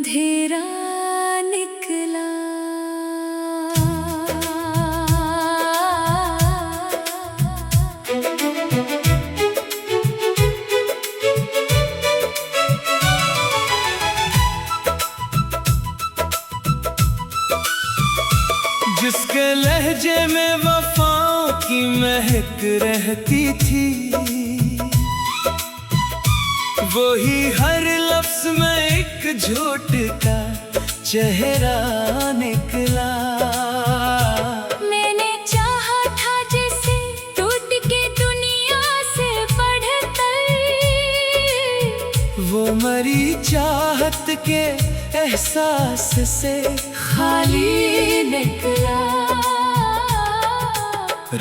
अंधेरा निकला। जिसके लहजे में वफाओं की महक रहती थी, वही हर लफ्ज में एक झूठ का चेहरा निकला। मैंने चाहा था जैसे टूट के दुनिया से बढ़कर, वो मरी चाहत के एहसास से खाली निकला।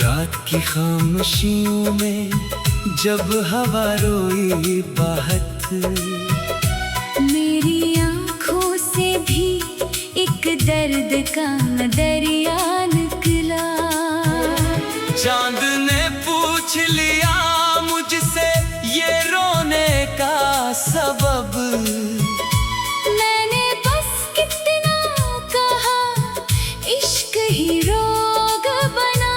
रात की खामोशियों में जब हवा रोई बहत, मेरी आँखों से भी एक दर्द का दरिया निकला। चांद ने पूछ लिया मुझसे ये रोने का सबब, मैंने बस कितना कहा इश्क ही रोग बना।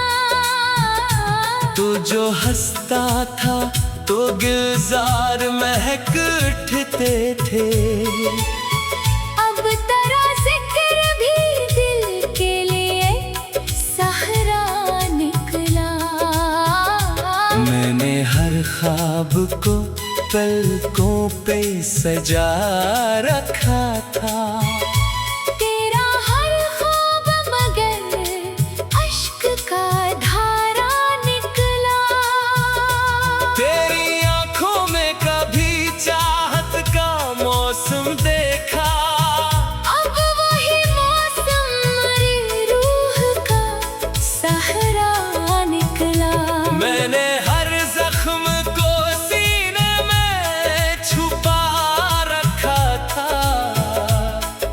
तो जो हंसता था तो गुलजार महक उठते थे, अब तेरा जिक्र भी दिल के लिए सहारा निकला। मैंने हर ख्वाब को पलकों पे सजा रखा था। तेरा हर ख्वाब मगर अश्क का धारा निकला। तेरी आंखों में कभी चाहत का मौसम देखा, अब वही मौसम मेरी रूह का सहारा निकला। मैंने हर जख्म को सीने में छुपा रखा था।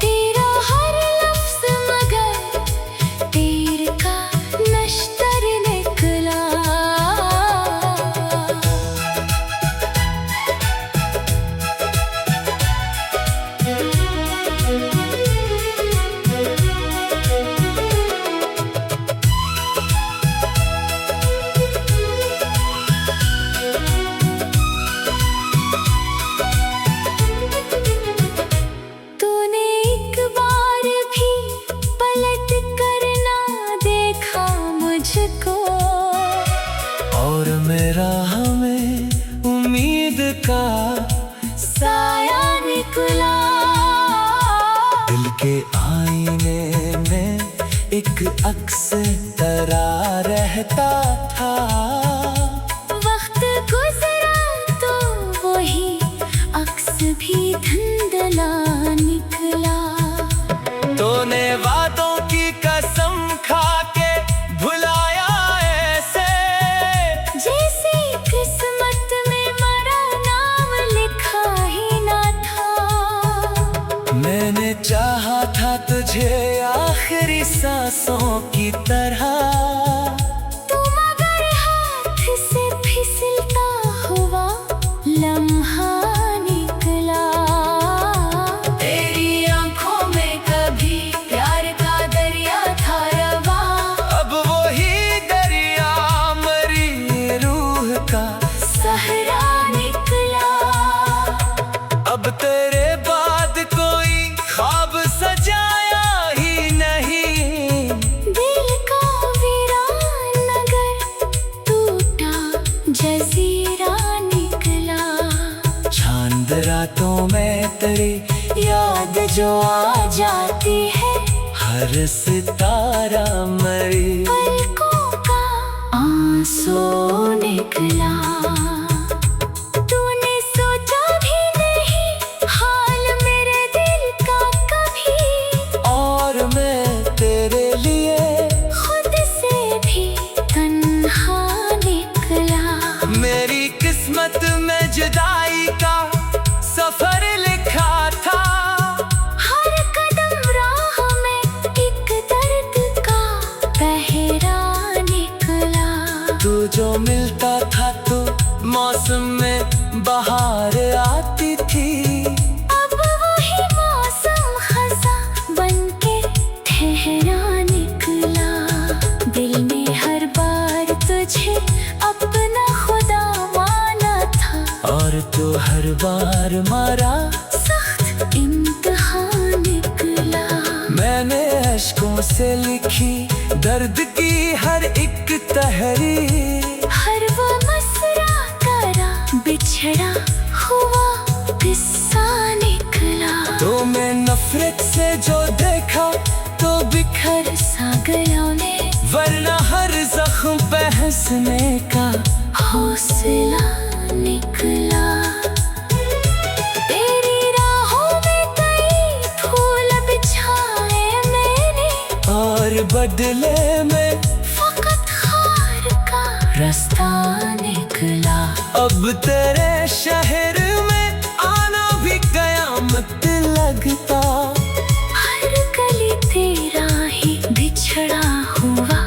तेरा हर लफ्ज मगर तीर का नश्तर निकला। तूने एक बार भी पलट कर ना देखा मुझको, और मेरा हमें उम्मीद का साया निकला। दिल के आईने में एक अक्स तरा रहता था। वक्त गुजरा तो वही अक्स भी धुंधला निकला। तूने वादों की कसम खा के भुलाया ऐसे, जैसे किस्मत में मरा नाम लिखा ही ना था। मैंने चाहा था तुझे आखिरी सांसों की तरह, तू मगर हाथ से फिसलता हुआ लम्हा निकला। तेरी आंखों में कभी प्यार का दरिया था रवा, अब वही दरिया मरी रूह का। सहारा निकला। अब तेरे बाद कोई ख्वाब सजाया ही नहीं, दिल का वीरान नगर टूटा जजीरा निकला। चांद रातों में तेरी याद जो आ जाती है, हर सितारा मरी पलकों का आंसू निकला। तूने सोचा भी नहीं हाल मेरे दिल का कभी, और मैं तेरे लिए खुद से भी तन्हा निकला। मेरी किस्मत में जुदाई का सफर लिखा था। हर कदम राह में एक दर्द का पहरा निकला। तू जो मिलता था तो लफ्जों से लिखी दर्द की हर एक तहरीर। हर वो मसरा करा बिछड़ा हुआ किस्सा निकला। तो मैं नफरत से जो देखा तो बिखर सा गया मैं, वरना हर जख्म पे हंसने का हौसला निकला। तेरी राहों में कई फूल बिछाए मैंने, और बदले में फकत खार का रास्ता निकला। अब तेरे शहर में आना भी कयामत लगता। हर गली तेरा ही बिछड़ा हुआ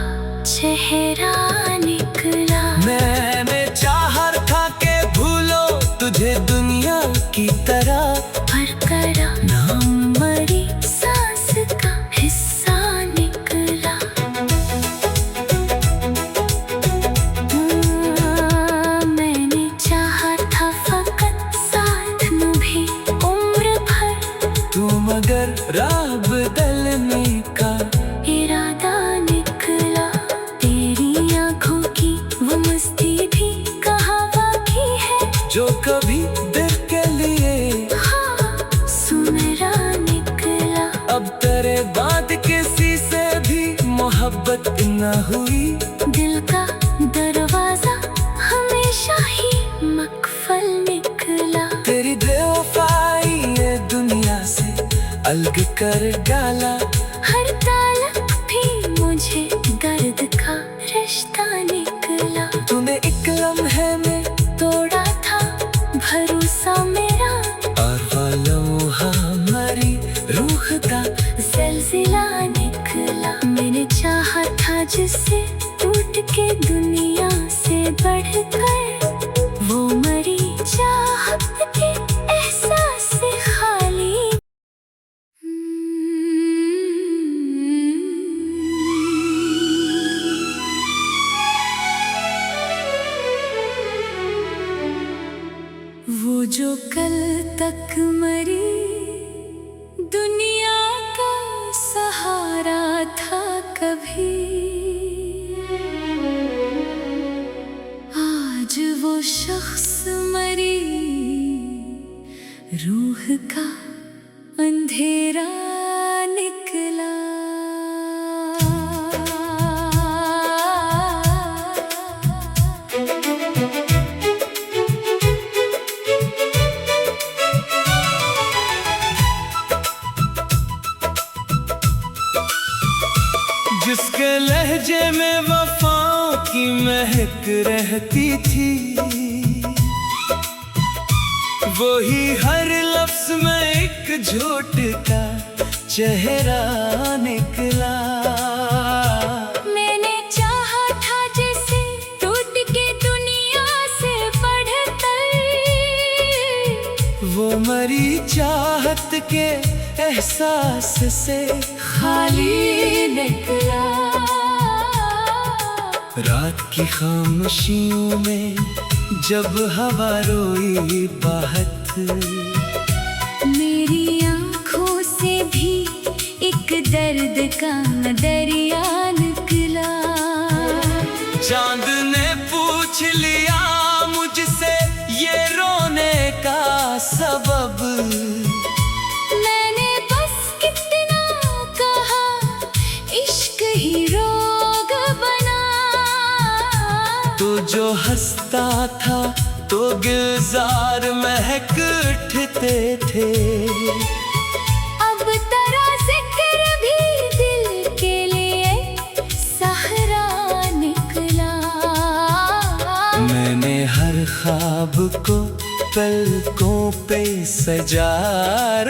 चेहरा निकला। मैंने चाहा था के भूलो तुझे दुनिया की तरह, पर करा नाम मरी सांस का हिस्सा निकला। मैंने चाहा था फकत साथ में भी उम्र भर, तू मगर राह बदलने का इरादा निकला। तेरी आंखों की वो मस्ती भी कहाँ बाकी है, जो कभी दिल के लिए हाँ सुनहरा निकला। अब तेरे बाद किसी से भी मोहब्बत न हुई। दिल का दरवाजा हमेशा ही मकफल निकला। तेरी बेवफाई ये दुनिया से अलग कर डाला। हर तालक भी मुझे गर्द का रिश्ता निकला। तूने एक लम्हे में तोड़ा था भरोसा मेरा, और वो लम्हा हमारी रूह का ज़लज़ला निकला। मैंने चाहा था जिससे टूट के दुनिया से बढ़कर, वो मरी चाहत के एहसास से खाली। वो जो कल तक मरी दुनिया का सहारा था कभी, आज वो शख्स मरी रूह का अंधेरा निकला। जिसके लहजे में वफाओं की महक रहती थी, वही हर लफ्ज में एक झूठ का चेहरा निकला। मैंने चाहा था जैसे टूट के दुनिया से बढ़कर, वो मरी चाहत के एहसास से खाली निकला। रात की खामोशियों में जब हवा रोई बाहत, मेरी आँखों से भी एक दर्द का दरिया निकला। चांद ने पूछ लिया मुझसे ये रोने का सबब, मैंने बस कितना कहा इश्क ही रोग बना। तो जो हंसता था तो गुलजार महक उठते थे। अब तेरा जिक्र भी दिल के लिए सहारा निकला। मैंने हर ख्वाब को पलकों पे सजा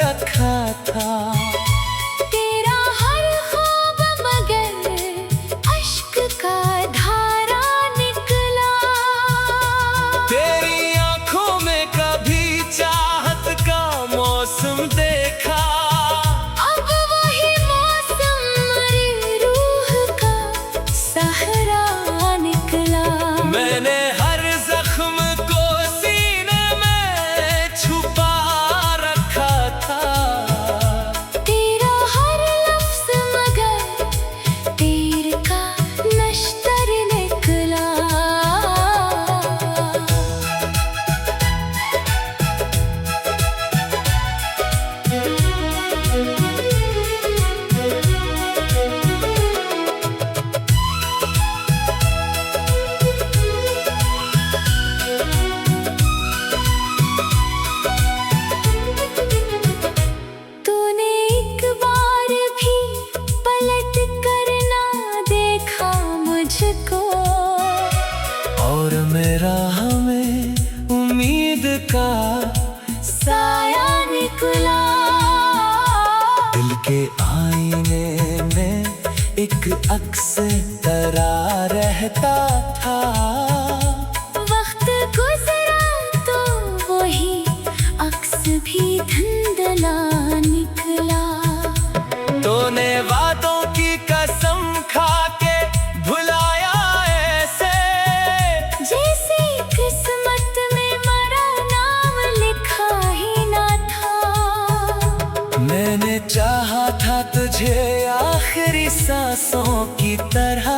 रखा था। तेरा हर ख्वाब मगर अश्क का धारा निकला। तेरी आंखों में कभी चाहत का मौसम देखा, अब वही मौसम मेरी रूह का सहारा निकला। मैंने हर जख्म को सीने में छुपा रखा था। के आईने में एक अक्स तरा रहता था। वक्त गुजरा तो वही अक्स भी धुंधला निकला। तूने वादों की कसम खा के भुलाया ऐसे, जैसे किस्मत में मरा नाम लिखा ही ना था। मैंने चाहा था तुझे आखिरी सांसों की तरह,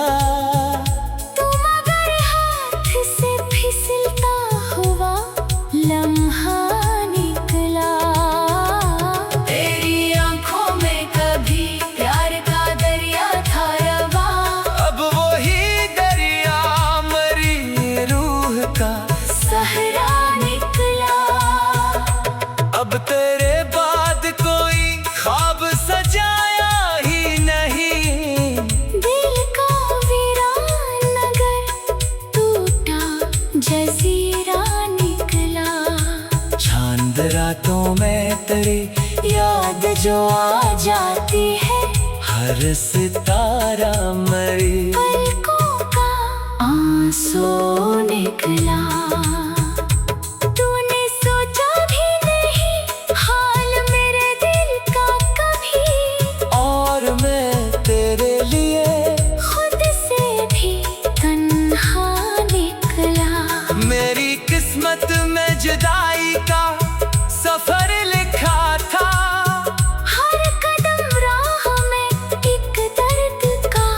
तुम अगर हाथ से फिसलता हुआ लम्हा निकला। तेरी आंखों में कभी प्यार का दरिया था रवा, अब वही दरिया मरी रूह का सहरा निकला। अब तेरे बाद कोई ख्वाब सजाया ही नहीं। दिल का वीरान नगर टूटा जजीरा निकला। चांद रातों में तेरी याद जो आ जाती है, हर सितारा मरी पलकों का आंसू निकला। तूने सोचा भी नहीं हाल मेरे दिल का कभी, और मैं तेरे लिए खुद से भी तन्हा निकला। मेरी किस्मत में जुदाई का सफर लिखा था। हर कदम राह में एक दर्द का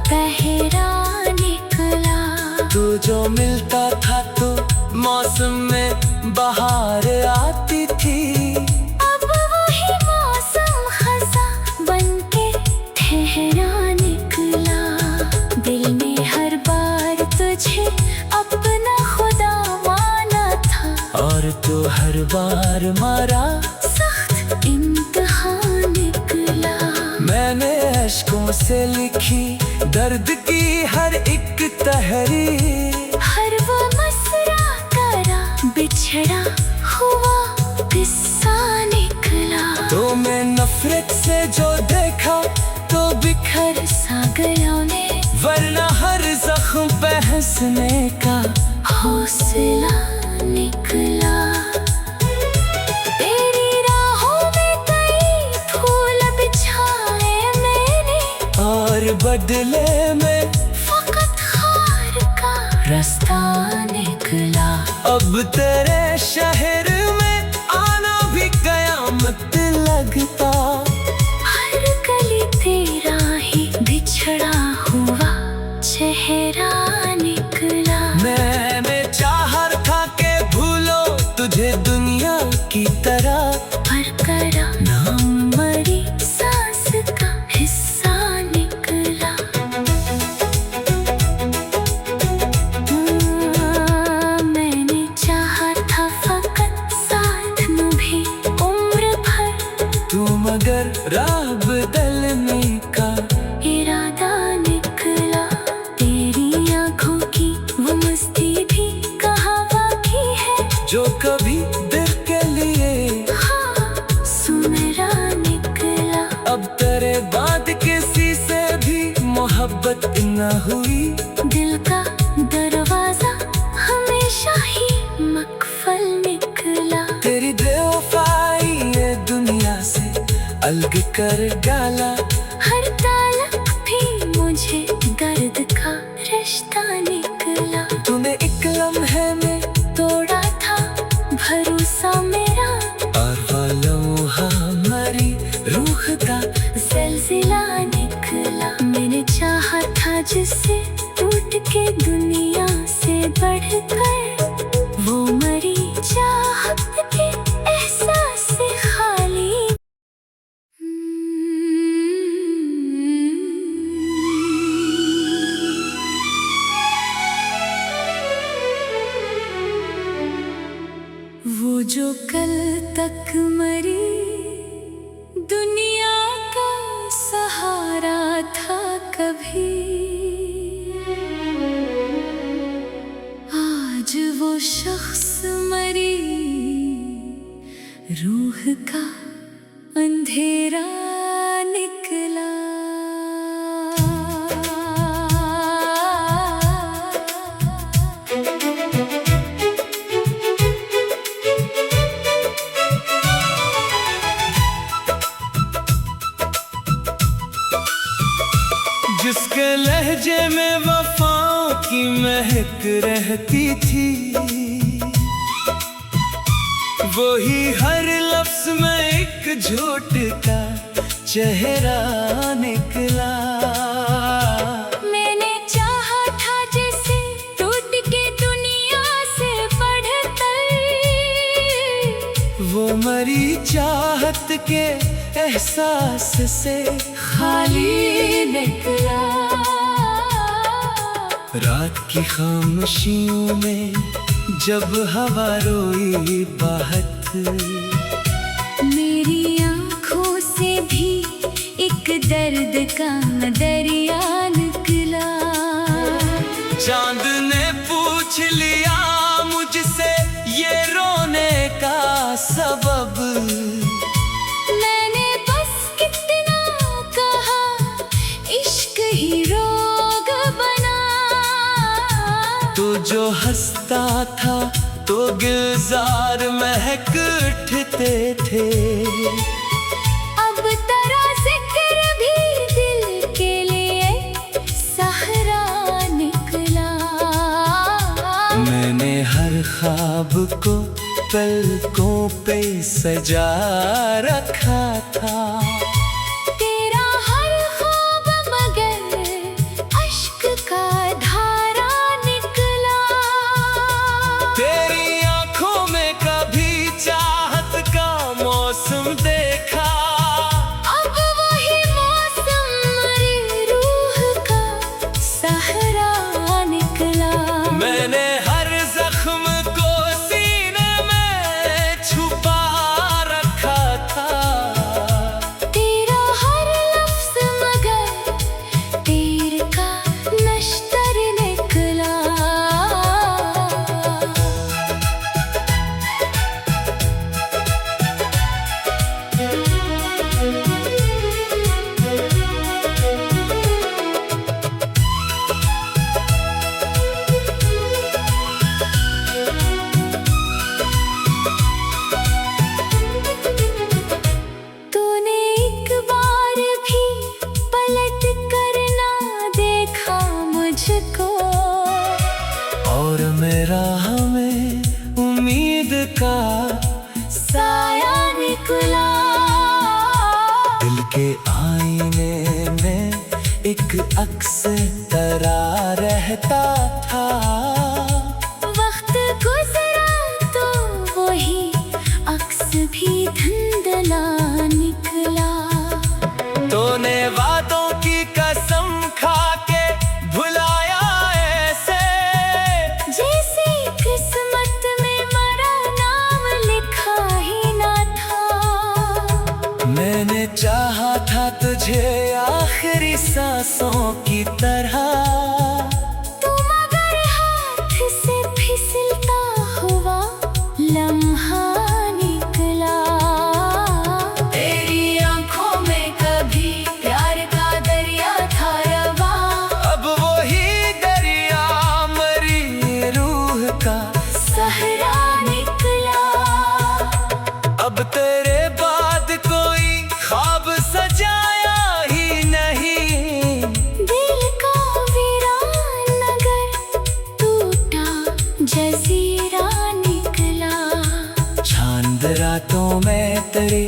पहरा निकला। तू जो मिलता था तो मौसम में बहार आती थी। अब वही मौसम खज़ा बनके ठहरा निकला। दिल ने हर बार तुझे अपना खुदा माना था, और तू हर बार मारा सख्त इम्तिहान निकला। मैंने अश्कों से लिखी दर्द की हर एक तहरीर, हर वो मसरा करा बिछड़ा हुआ किस्सा निकला। तो मैं नफरत से जो देखा तो बिखर सा गया मैं, वरना हर जख्म पे हंसने का हौसला निकला। तेरी राहों में कई फूल बिछाए मैंने, और बदले में फकत खार का रास्ता निकला। अब तेरे शहर में आना भी कयामत लगता। हर गली तेरा ही बिछड़ा हुआ चेहरा निकला। मैंने चाहा था के भूलो तुझे दुनिया की तरह, पर करा नाम मरी सांस का हिस्सा निकला। मैंने चाहा था फकत साथ निभे उम्र भर, तू मगर राह बदलने का इरादा निकला। तेरी आंखों की वो मस्ती भी कहाँ बाकी है, जो कभी दिल के लिए हाँ सुनहरा निकला। अब तेरे बाद किसी से भी मोहब्बत न हुई। दिल का दरवाजा हमेशा ही मकफल निकला। तेरी बेवफाई ये दुनिया से अलग कर डाला। हर तालक भी मुझे दर्द का रिश्ता निकला। तूने एक लम्हे में तोड़ा था भरोसा मेरा, और वो लम्हा मरी रूह का ज़लज़ला निकला। मैंने चाहा था जिससे टूट के दुनिया से बढ़कर, वो मरी चाहत के एहसास से खाली। वो जो कल तक मरी दुनिया का सहारा था कभी, आज वो शख्स मरी रूह का अंधेरा जिसके लहजे में वफाओं की महक रहती थी, वही हर लफ्ज में एक झूठ का चेहरा निकला। मैंने चाहा था जैसे टूट के दुनिया से बढ़कर, वो मरी चाहत के एहसास से खाली निकला। रात की खामोशियों में जब हवा रोई बहत, मेरी आँखों से भी एक दर्द का दरिया निकला। चांद ने पूछ लिया मुझसे ये रोने का सबब, मैंने बस कितना कहा, इश्क ही रोग बना। तो जो हंसता था तो गुलजार महक उठते थे, अब तेरा जिक्र भी दिल के लिए सहारा निकला। मैंने हर ख्वाब को पलकों पे सजा रखा था, तेरा हर ख्वाब मगर अश्क का धारा निकला। तेरी आंखों में कभी चाहत का मौसम देखा, अब वही मौसम मेरी रूह का सहारा निकला। मैंने हर जख्म को सीने में छुपा रखा था, तेरा हर लफ्ज मगर तीर का नश्तर निकला। तूने एक बार भी पलट कर ना देखा मुझको, और मेरा हमें उम्मीद का साया निकला। दिल के आईने में एक अक्स तरा रहता था, वक्त गुजरा तो वही अक्स भी धुंधला निकला। तूने वादों की कसम खा के भुलाया ऐसे, जैसे किस्मत में मरा नाम लिखा ही ना था। मैंने चाहा था तुझे आखिरी सांसों की तरह, तू मगर हाथ से फिसलता हुआ लम्हा निकला। तेरी आंखों में कभी प्यार का दरिया था रवा, अब वही दरिया मरी रूह का सहरा निकला। अब तेरे बाद कोई ख्वाब सजाया ही नहीं, दिल का वीरान नगर टूटा जजीरा निकला। चांद रातों में तेरी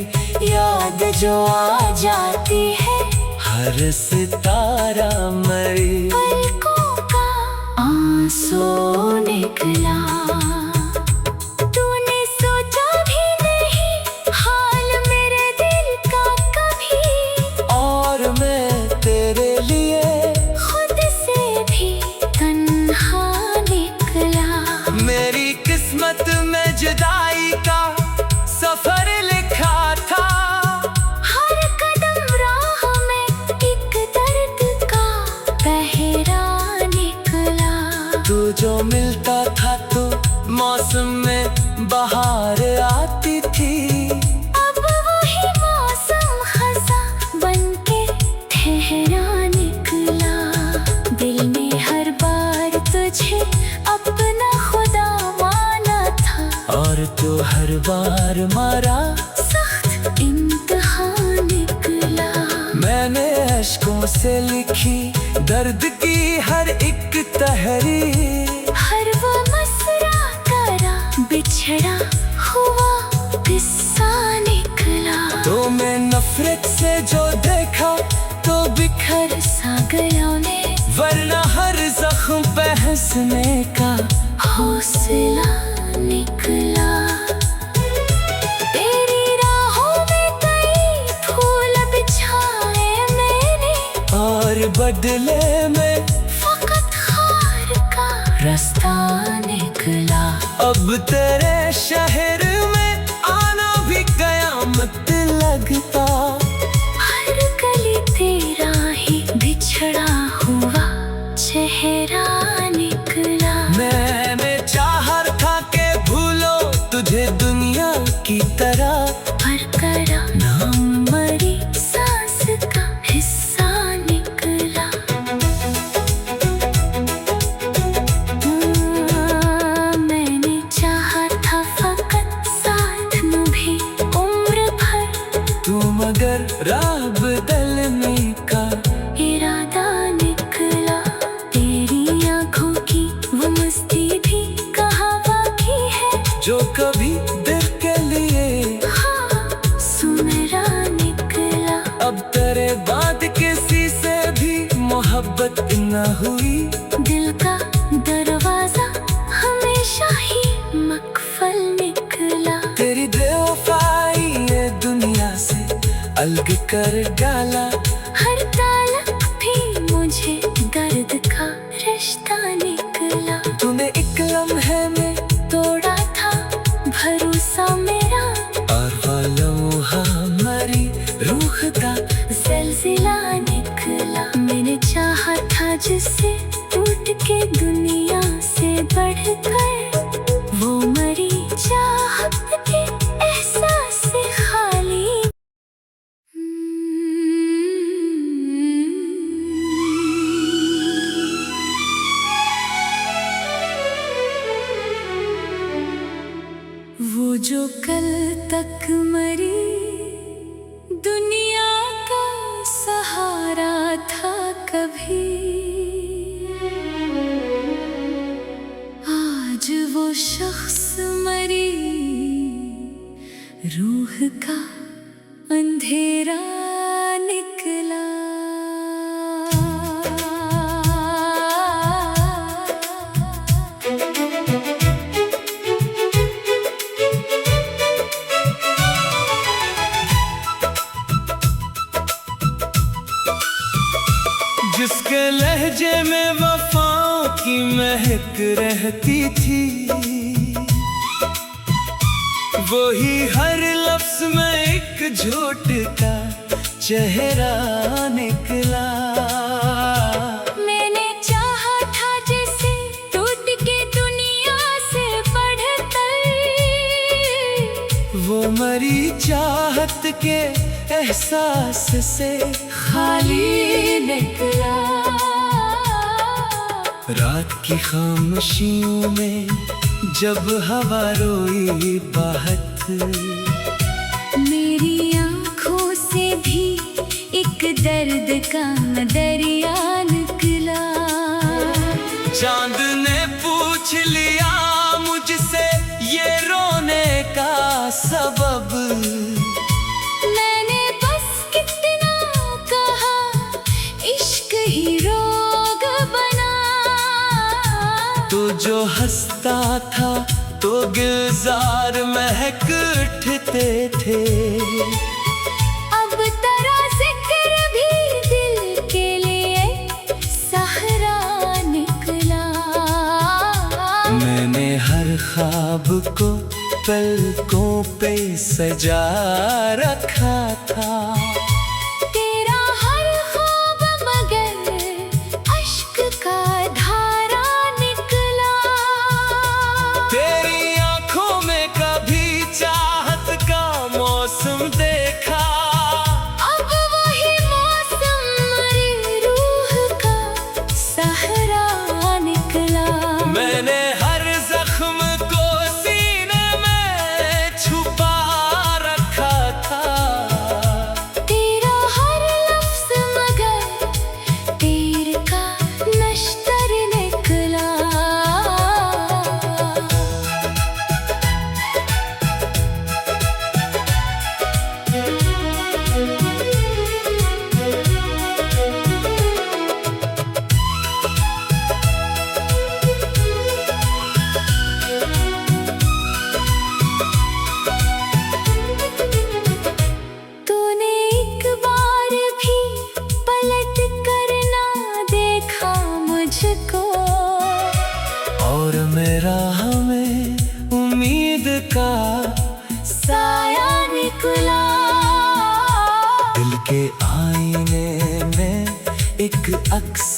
याद जो आ जाती है, हर सितारा मरी पलकों का आंसू निकला। तूने सोचा भी नहीं हाल मेरे दिल का कभी, और मैं तेरे लिए खुद से भी तन्हा निकला। मेरी किस्मत में जुदाई का सफर लिखा था, हर कदम राह में एक दर्द का पहरा निकला। तू जो मिलता था तो मौसम में बहार आती थी, अब वही मौसम खज़ां बनके ठहरा निकला। दिल ने हर बार तुझे अपना खुदा माना था, और तू हर बार मारा सख्त इम्तिहान निकला। मैंने अश्कों से लिखी दर्द की हर एक तहरीर। हर वो मसरा करा बिछड़ा हुआ किस्सा निकला। तो मैं नफरत से जो देखा तो बिखर सा गया मैं, वरना हर जख्म पे हंसने का हौसला निकला। तेरी राहों में कई फूल बिछाए मैंने, और बदले में फकत खार का रास्ता निकला। अब तेरे शहर में आना भी कयामत लगता। हर गली तेरा ही बिछड़ा हुआ चेहरा निकला। मैंने चाहा था के भूलो तुझे दुनिया की तरह, पर करा नाम मरी सांस का हिस्सा निकला। मैंने चाहा था फकत साथ भी उम्र भर, तू मगर राह बदलने का इरादा निकला। तेरी आंखों की वो मस्ती भी कहाँ बाकी है, जो कभी दिल के लिए हाँ सुनहरा निकला। अब तेरे बाद किसी से भी मोहब्बत न हुई। दिल का दरवाजा हमेशा ही मकफल निकला। तेरी बेवफाई ये दुनिया से अलग कर डाला। हर तालक भी मुझे दर्द का रिश्ता निकला। तूने एक लम्हे में तोड़ा था भरोसा मेरा, और वो लम्हा मरी रूह का ज़लज़ला निकला। मैंने चाहा था जिससे टूट के दुनिया से बढ़कर, वो मरी चाहत के एहसास से खाली। वो जो कल तक मरी दुनिया का सहारा था कभी, आज वो शख्स मरी रूह का अंधेरा निकला। जिसके लहजे में वफाओं की महक रहती थी, वही हर लफ्ज में एक झूठ का चेहरा निकला। मैंने चाहा था जैसे टूट के दुनिया से बढ़कर, वो मरी चाहत के एहसास से खाली निकला। रात की खामोशियों में जब हवा रोई बाहत, मेरी आँखों से भी एक दर्द का दरिया निकला। चांद ने पूछ लिया मुझसे ये रोने का सबब, मैंने बस कितना कहा इश्क ही रोग बना। तो जो हंसता था तो गुलजार महक उठते थे, अब तेरा जिक्र भी दिल के लिए सहारा निकला। मैंने हर ख्वाब को पलकों पे सजा रखा था। तेरा हर ख्वाब मगर अश्क का धारा निकला। तेरी आंखों में कभी चाहत का मौसम देखा, अब वही मौसम मेरी रूह का सहारा निकला। मैंने हर जख्म को सीने में छुपा रखा था। दिल के आईने में एक अक्स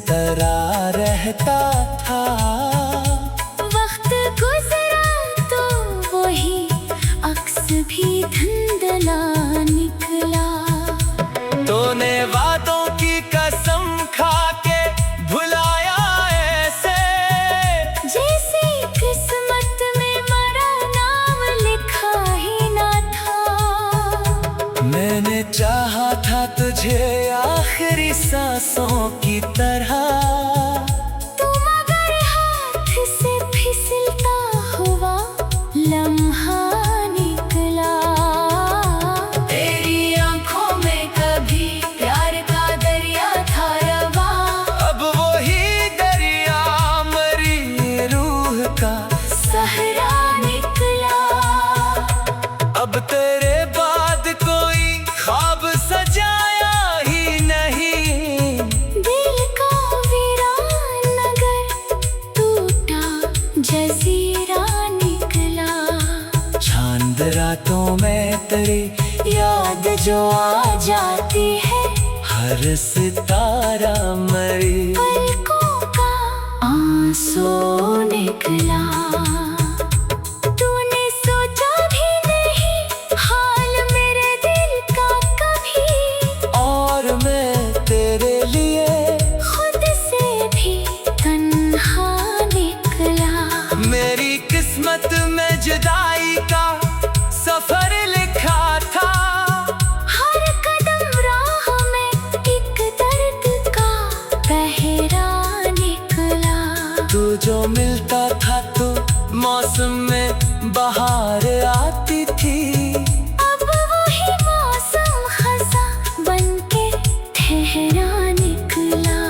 तरा रहता था। वक्त गुजरा तो वही अक्स भी धुंधला निकला। तूने वादों की कसम खा के भुलाया ऐसे, जैसे किस्मत में मरा नाम लिखा ही ना था। मैंने चाहा था तुझे आखिरी सांसों की तरह, तुम अगर हाथ से फिसलता हुआ लम्हा निकला। तेरी आंखों में कभी प्यार का दरिया था रवा, अब वही दरिया मरी रूह का सहरा निकला। अब तेरे बाद कोई ख्वाब सजाया ही नहीं। दिल का वीरान नगर टूटा जजीरा निकला। चांद रातों में तेरी याद जो आ जाती है, हर सितारा मरी पलकों का आंसू निकला। तूने सोचा भी नहीं हाल मेरे दिल का कभी, और मैं तेरे लिए खुद से भी तन्हा निकला। मेरी किस्मत में जुदाई का सफर लिखा था। हर कदम राह में एक दर्द का पहरा निकला। तू जो मिलता था तो मौसम में बहार आती थी। अब वही मौसम खज़ां बनके ठहरा निकला।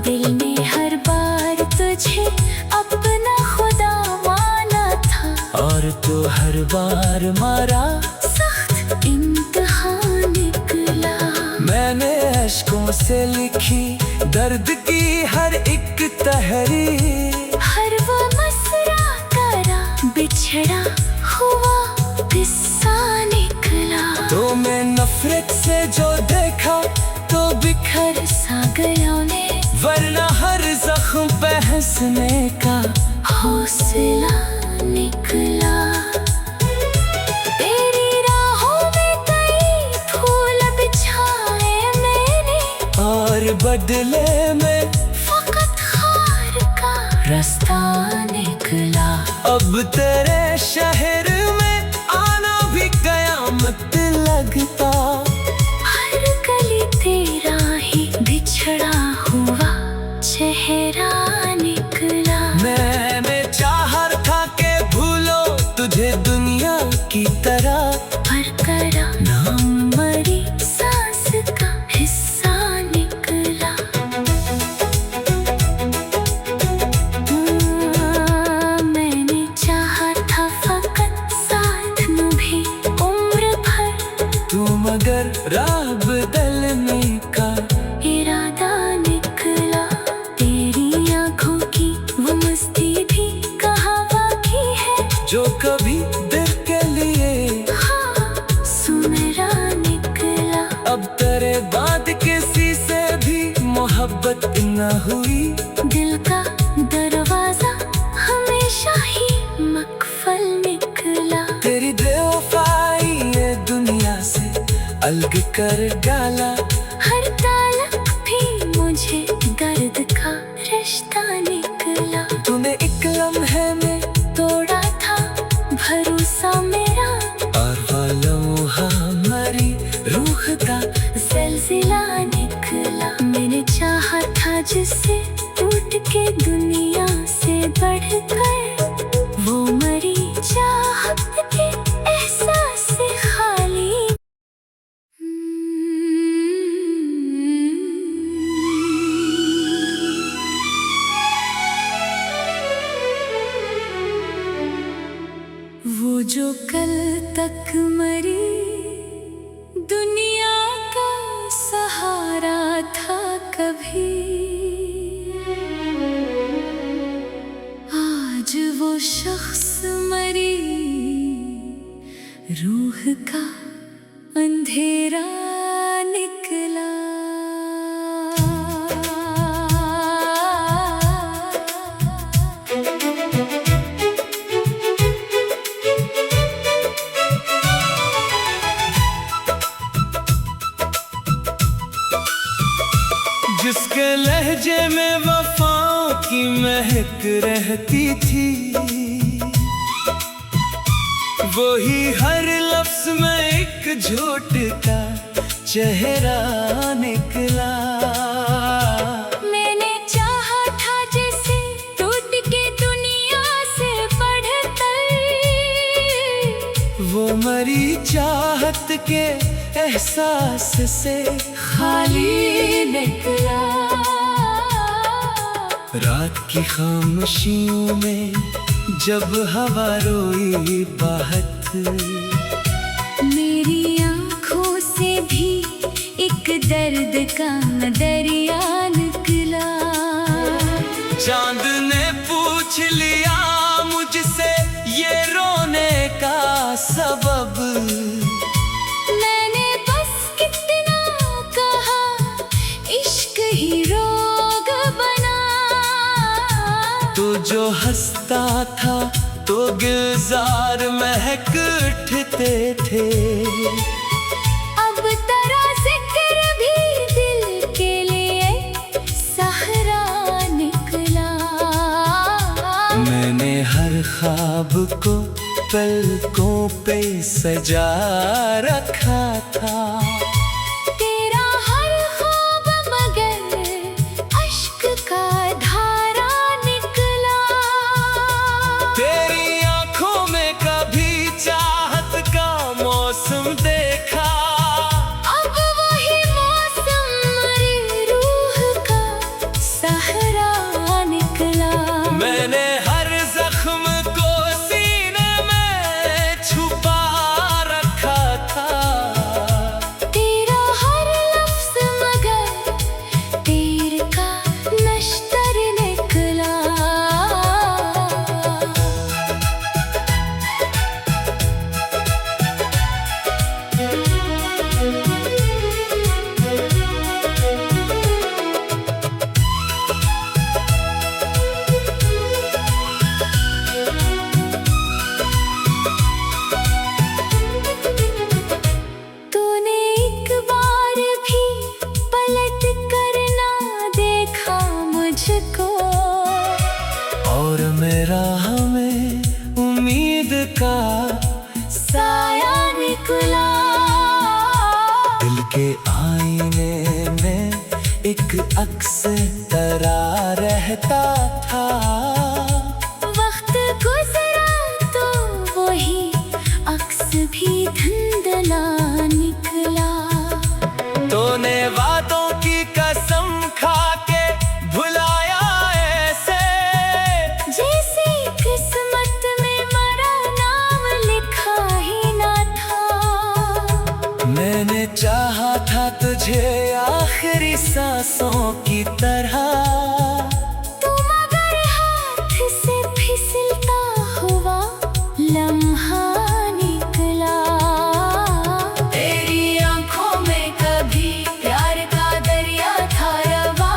दिल ने हर बार तुझे अपना खुदा माना था, और तू हर बार मारा सख्त इम्तिहान निकला। मैंने अश्कों से लिखी दर्द की हर एक तहरीर, हर वो मसरा करा बिछड़ा हुआ किस्सा निकला। तो मैं नफरत से जो देखा तो बिखर सा गया मैं, वरना हर जख्म पे हंसने का हौसला निकला। तेरी राहों में कई फूल बिछाए मैंने, और बदले में फकत खार का रास्ता निकला। अब तेरे शहर में आना भी कयामत लगता। हर गली तेरा ही बिछड़ा हुआ चेहरा निकला। मैंने चाहा था के भूलो तुझे दुनिया की तरह, पर करा नाम मरी सांस का हिस्सा निकला। मैंने चाहा था फकत साथ में भी उम्र भर, तू मगर राह बदलने का इरादा निकला। तेरी आंखों की वो मस्ती भी कहाँ बाकी है, जो कभी दिल के लिए हाँ सुनहरा निकला। अब तेरे बाद किसी से भी मोहब्बत न हुई। दिल का दरवाजा हमेशा ही मकफल निकला। तेरी बेवफाई ये दुनिया से अलग कर डाला। हर तालक भी मुझे दर्द का रिश्ता निकला। तूने एक लम्हे में तोड़ा था भरोसा मेरा, और वो लम्हा मरी रूह का ज़लज़ला निकला। मैंने चाहा था जिससे टूट के दुनिया से बढ़कर, वो मरी चाहत के एहसास से खाली। वो जो कल तक मरी दुनिया का सहारा था कभी, आज जिसके लहजे में वफाओं की महक रहती थी, वही हर लफ्ज में एक झूठ का चेहरा निकला। मैंने चाहा था जैसे टूट के दुनिया से बढ़कर, वो मरी चाहत के एहसास से खाली निकला। रात की खामोशियों में जब हवा रोई बाहत, मेरी आँखों से भी एक दर्द का दरिया निकला। चांद ने पूछ लिया मुझसे ये रोने का सबब, मैंने बस कितना कहा, इश्क ही रोग बना। तो जो हंसता था तो गुलजार महक उठते थे, अब तेरा जिक्र भी दिल के लिए सहारा निकला। मैंने हर ख्वाब को पलकों पे सजा रखा था, तेरा हर ख्वाब मगर अश्क का धारा निकला। तेरी आंखों में कभी चाहत का मौसम देखा, अब वही मौसम मेरी रूह का सहारा निकला। मैंने हर जख्म को सीने में छुपा रखा था, तेरा हर लफ्ज मगर तीर का नश्तर निकला। तूने एक बार भी पलट कर ना देखा मुझको, और मेरा हमें उम्मीद का साया निकला। दिल के आईने में एक अक्स तरा रहता था, वक्त गुजरा तो वही अक्स भी धुंधला निकला। तूने वादों की कसम खा के भुलाया ऐसे, जैसे किस्मत में मरा नाम लिखा ही ना था। मैंने चाहा था तुझे आखिरी सांसों की तरह, तू मगर हाथ से फिसलता हुआ लम्हा निकला। तेरी आंखों में कभी प्यार का दरिया था रवा,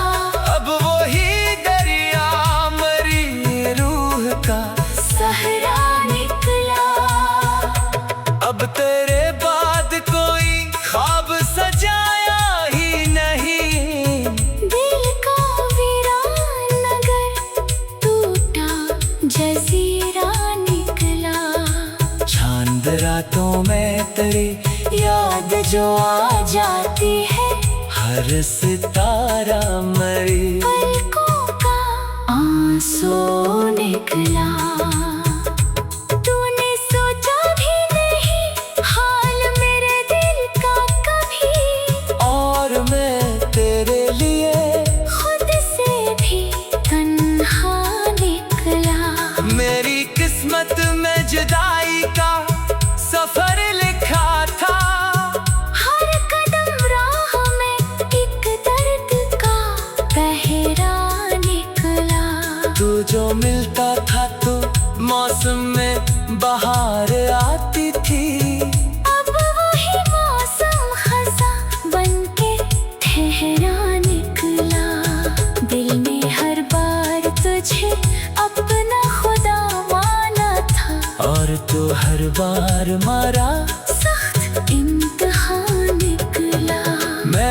अब वही दरिया मरी रूह का सहारा निकला। अब तेरे बाद कोई ख्वाब सजाया ही नहीं, दिल का वीरान नगर टूटा जजीरा निकला। चांद रातों में तेरी याद जो आ जाती है, हर सितारा मरी पलकों का आंसू निकला। तूने सोचा भी नहीं हाल मेरे दिल का कभी, और मैं तेरे लिए खुद से भी तन्हा निकला। मेरी किस्मत में जुदाई का सफर लिखा था, हर कदम राह में एक दर्द का पहरा निकला। तू जो मिलता था तो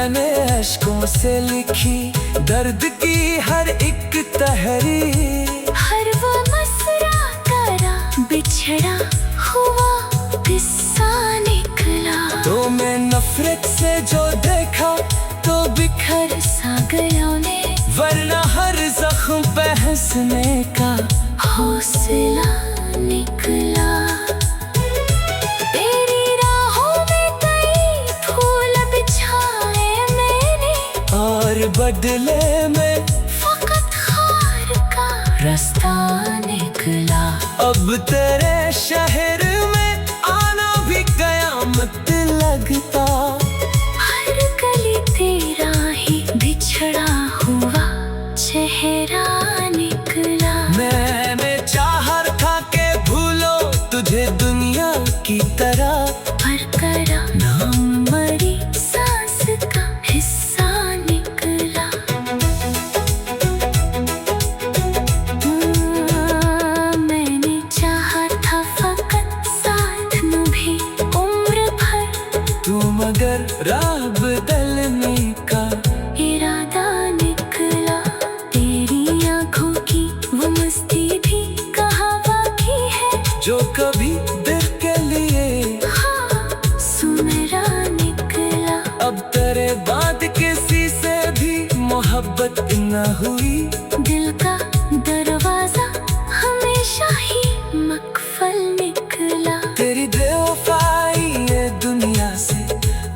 मैंने अश्कों से लिखी दर्द की हर एक तहरीर। हर वो मसरा करा बिछड़ा हुआ किस्सा निकला। तो मैं नफरत से जो देखा तो बिखर सा गया मैं, वरना हर जख्म पे हंसने का हौसला निकला। तेरी राहों में कई फूल बिछाए मैंने, और बदले में फकत खार का रास्ता निकला। अब तेरे शहर में आना भी कयामत लगता। हर गली तेरा ही बिछड़ा हुआ चेहरा निकला। मैंने चाहा था के भूलो तुझे दुनिया की तरह, पर करा नाम मरी सांस का हिस्सा निकला। मैंने चाहा था फकत साथ में भी उम्र भर, तू मगर राह बदलने का इरादा निकला। तेरी आंखों की वो मस्ती भी कहाँ बाकी है, जो कभी दिल के लिए हाँ सुनहरा निकला। अब तेरे बाद किसी से भी मोहब्बत न हुई। दिल का दरवाजा हमेशा ही मकफल निकला। तेरी बेवफाई ये दुनिया से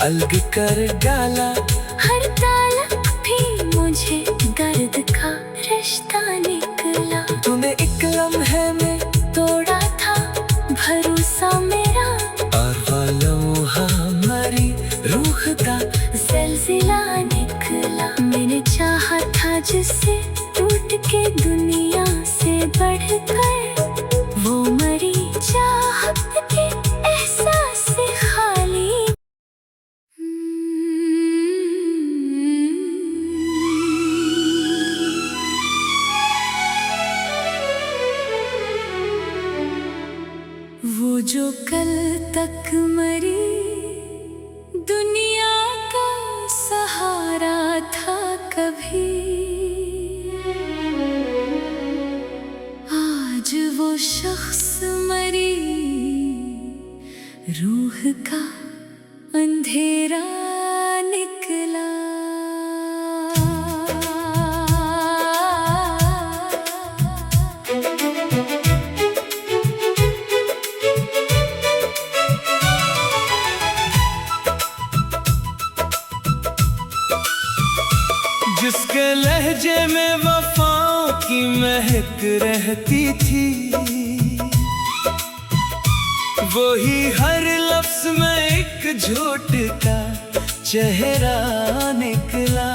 अलग कर डाला। हर तालक भी मुझे दर्द का रिश्ता निकला। तूने एक लम्हे में तोड़ा था भरोसा मेरा, और लम्हा हमारी रूह का ज़लज़ला निकला। मैंने चाहा था जिससे टूट के दुनिया से बढ़कर, वो मरी चाहत के एहसास से खाली। वो जो कल तक मरी दुनिया का सहारा था कभी, आज वो शख्स मरी रूह का अंधेरा निकला। जिसके लहजे में वफाओं की महक रहती थी, वही हर लफ्ज में एक झूठ का चेहरा निकला।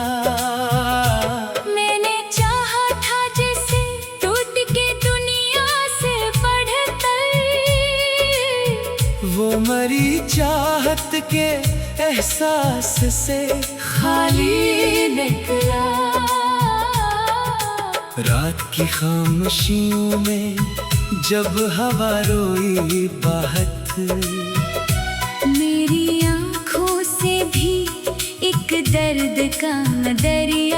मैंने चाहा था जैसे टूट के दुनिया से बढ़कर, वो मरी चाहत के एहसास से खाली निकला। रात की खामोशियों में जब हवा रोई बाहत, मेरी आँखों से भी एक दर्द का दरिया